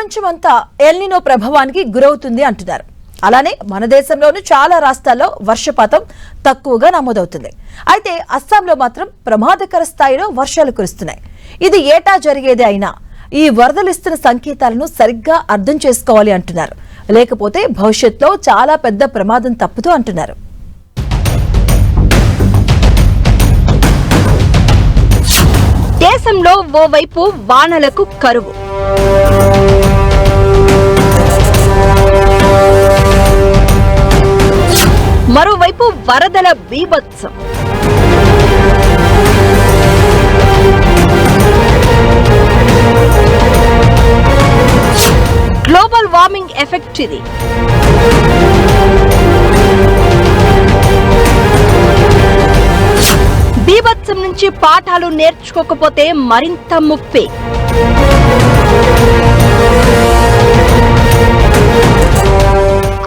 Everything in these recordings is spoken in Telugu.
ప్రపంచమంతా ఎల్నినో ప్రభావానికి గురవుతుంది అంటున్నారు. అలానే మన దేశంలోనూ చాలా రాష్ట్రాల్లో వర్షపాతం తక్కువగా నమోదవుతుంది. అయితే అస్సాంలో మాత్రం ప్రమాదకర స్థాయిలో వర్షాలు కురుస్తున్నాయి. ఇది ఏటా జరిగేదే అయినా ఈ వరదలు ఇస్తున్న సంకేతాలను సరిగ్గా అర్థం చేసుకోవాలి అంటున్నారు. లేకపోతే భవిష్యత్తులో చాలా పెద్ద ప్రమాదం తప్పుతూ అంటున్నారు. దేశంలో ఓవైపు వానలకు కరువు, మరోవైపు వరదల బీభత్సం. గ్లోబల్ వార్మింగ్ ఎఫెక్ట్ ఇది. బీభత్సం నుంచి పాఠాలు నేర్చుకోకపోతే మరింత ముప్పే.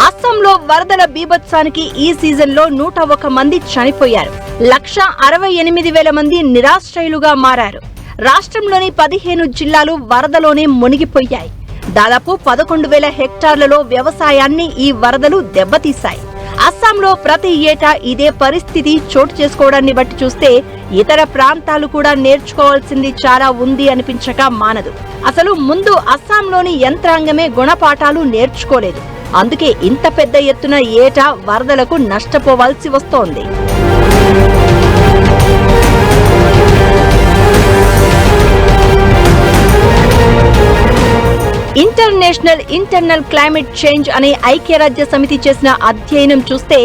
అస్సాంలో వరదల బీభత్సానికి ఈ సీజన్లో 101 మంది చనిపోయారు. 1,68,000 మంది నిరాశ్రయులుగా మారారు. రాష్ట్రంలోని 15 జిల్లాలు వరదలోనే మునిగిపోయాయి. దాదాపు 11,000 హెక్టార్లలో వ్యవసాయాన్ని ఈ వరదలు దెబ్బతీశాయి. అస్సాంలో ప్రతి ఏటా ఇదే పరిస్థితి చోటు చేసుకోవడాన్ని బట్టి చూస్తే ఇతర ప్రాంతాలు కూడా నేర్చుకోవాల్సింది చాలా ఉంది అనిపించక మానదు. అసలు ముందు అస్సాంలోని యంత్రాంగమే గుణపాఠాలు నేర్చుకోలేదు. అందుకే ఇంత పెద్ద ఎత్తున ఏటా వరదలకు నష్టపోవాల్సి వస్తోంది. ఇంటర్నల్ క్లైమేట్ చేంజ్ అనే ఐక్యరాజ్య సమితి చేసిన అధ్యయనం చూస్తే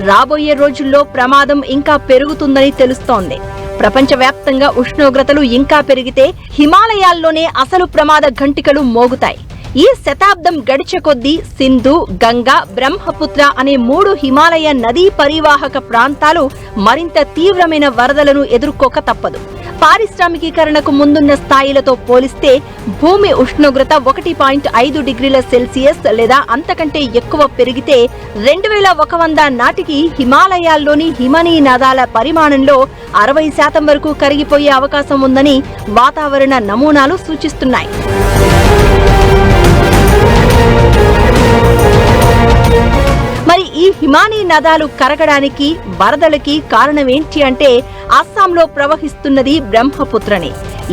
రాబోయే రోజుల్లో ప్రమాదం ఇంకా పెరుగుతుందని తెలుస్తోంది. ప్రపంచవ్యాప్తంగా ఉష్ణోగ్రతలు ఇంకా పెరిగితే హిమాలయాల్లోనే అసలు ప్రమాద ఘంటికలు మోగుతాయి. ఈ శతాబ్దం గడిచే కొద్దీ సింధు, గంగా, బ్రహ్మపుత్ర అనే 3 హిమాలయ నదీ పరివాహక ప్రాంతాలు మరింత తీవ్రమైన వరదలను ఎదుర్కోక తప్పదు. పారిశ్రామికీకరణకు ముందున్న స్థాయిలతో పోలిస్తే భూమి ఉష్ణోగ్రత 1.5 డిగ్రీల సెల్సియస్ లేదా అంతకంటే ఎక్కువ పెరిగితే 2100 నాటికి హిమాలయాల్లోని హిమనీనదాల పరిమాణంలో 60% వరకు కరిగిపోయే అవకాశం ఉందని వాతావరణ నమూనాలు సూచిస్తున్నాయి. మరి ఈ హిమానీ నదాలు కరగడానికి, వరదలకి కారణమేంటి అంటే అస్సాంలో ప్రవహిస్తున్నది బ్రహ్మపుత్రనే.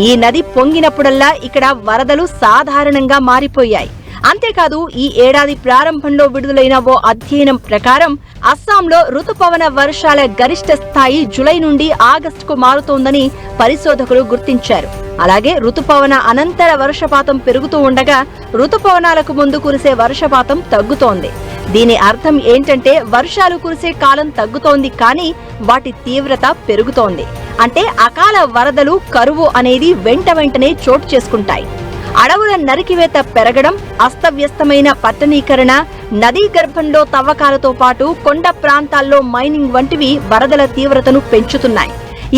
ఈ నది పొంగినప్పుడల్లా ఇక్కడ వరదలు సాధారణంగా మారిపోయాయి. అంతేకాదు ఈ ఏడాది ప్రారంభంలో విడుదలైన ఓ అధ్యయనం ప్రకారం అస్సాంలో రుతుపవన వర్షాల గరిష్ట స్థాయి జూలై నుండి ఆగస్టుకు మారుతోందని పరిశోధకులు గుర్తించారు. అలాగే రుతుపవన అనంతర వర్షపాతం పెరుగుతూ ఉండగా రుతుపవనాలకు ముందు కురిసే వర్షపాతం తగ్గుతోంది. దీని అర్థం ఏంటంటే వర్షాలు కురిసే కాలం తగ్గుతోంది, కానీ వాటి తీవ్రత పెరుగుతోంది. అంటే అకాల వరదలు, కరువు అనేది వెంటనే చోటు చేసుకుంటాయి. అడవుల నరికివేత పెరగడం, అస్తవ్యస్తమైన పట్టణీకరణ, నదీ గర్భంలో తవ్వకాలతో పాటు కొండ ప్రాంతాల్లో మైనింగ్ వంటివి వరదల తీవ్రతను పెంచుతున్నాయి.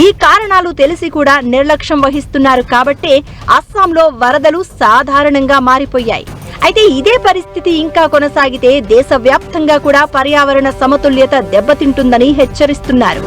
ఈ కారణాలు తెలిసి కూడా నిర్లక్ష్యం వహిస్తున్నారు కాబట్టే అస్సాంలో వరదలు సాధారణంగా మారిపోయాయి. అయితే ఇదే పరిస్థితి ఇంకా కొనసాగితే దేశవ్యాప్తంగా కూడా పర్యావరణ సమతుల్యత దెబ్బతింటుందని హెచ్చరిస్తున్నారు.